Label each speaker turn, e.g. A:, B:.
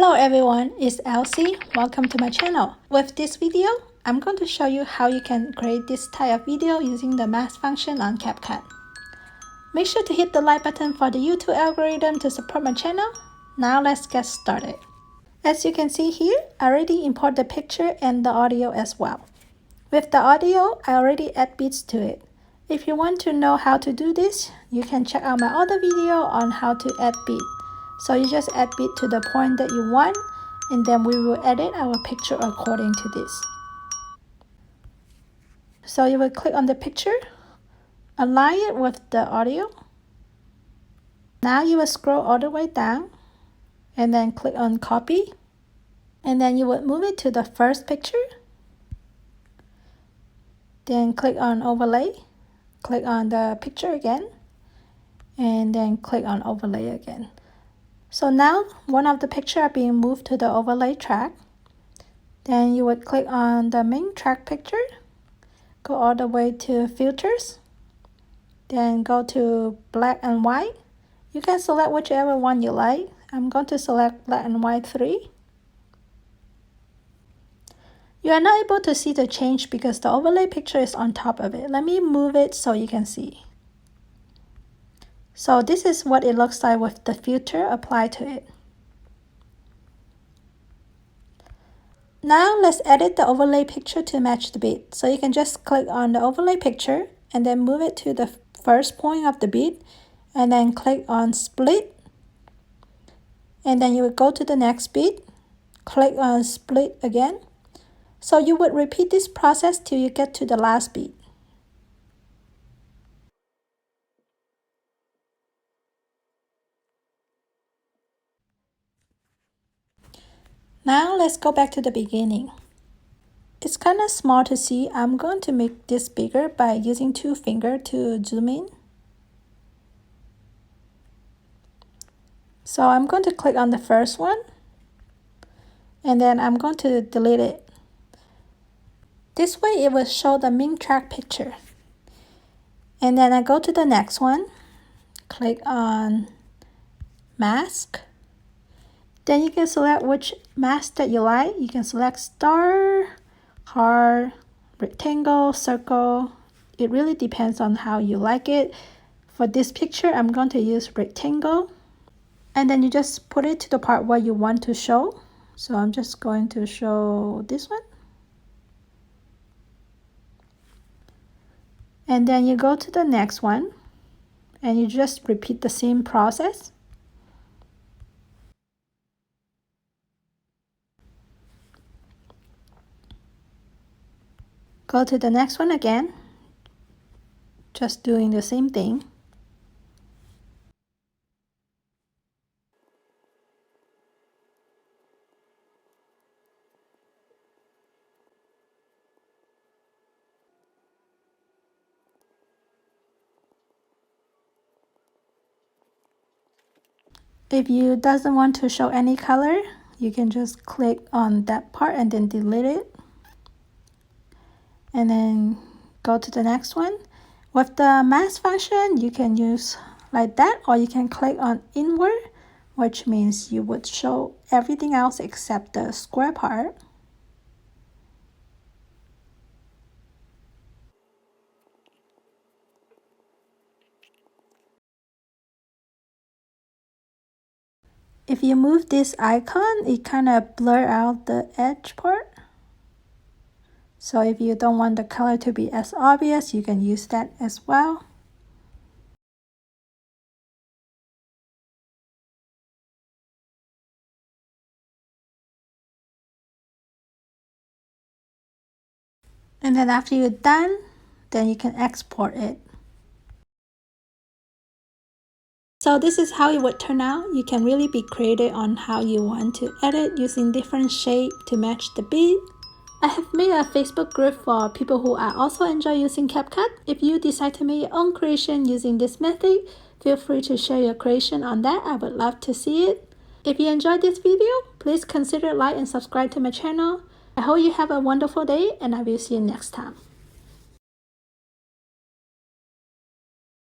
A: Hello everyone, it's Elsie. Welcome to my channel. With this video, I'm going to show you how you can create this type of video using the mask function on CapCut. Make sure to hit the like button for the YouTube algorithm to support my channel. Now let's get started. As you can see here, I already import the picture and the audio as well. With the audio, I already add beats to it. If you want to know how to do this, you can check out my other video on how to add beat. So you just add beat to the point that you want, and then we will edit our picture according to this. So you will click on the picture, align it with the audio. Now you will scroll all the way down, and then click on copy. And then you would move it to the first picture. Then click on overlay, click on the picture again, and then click on overlay again. So now one of the picture are being moved to the overlay track. Then you would click on the main track picture, go all the way to filters, then go to black and white. You can select whichever one you like. I'm going to select black and white 3. You are not able to see the change because the overlay picture is on top of it. Let me move it so you can see. So this is what it looks like with the filter applied to it. Now let's edit the overlay picture to match the beat. So you can just click on the overlay picture and then move it to the first point of the beat and then click on split. And then you would go to the next beat, click on split again. So you would repeat this process till you get to the last beat. Now let's go back to the beginning. It's kind of small to see. I'm going to make this bigger by using 2 fingers to zoom in. So I'm going to click on the first one, and then I'm going to delete it. This way it will show the main track picture. And then I go to the next one, click on mask. Then you can select which mask that you like. You can select star, heart, rectangle, circle. It really depends on how you like it. For this picture, I'm going to use rectangle. And then you just put it to the part where you want to show. So I'm just going to show this one. And then you go to the next one and you just repeat the same process. Go to the next one again, just doing the same thing. If you doesn't want to show any color, you can just click on that part and then delete it. And then go to the next one. With the mask function, you can use like that, or you can click on inward, which means you would show everything else except the square part. If you move this icon, it kind of blur out the edge part. So if you don't want the color to be as obvious, you can use that as well. And then after you're done, then you can export it. So this is how it would turn out. You can really be creative on how you want to edit using different shapes to match the beat. I have made a Facebook group for people who are also enjoy using CapCut. If you decide to make your own creation using this method, feel free to share your creation on that. I would love to see it. If you enjoyed this video, please consider like and subscribe to my channel. I hope you have a wonderful day, and I will see you next time.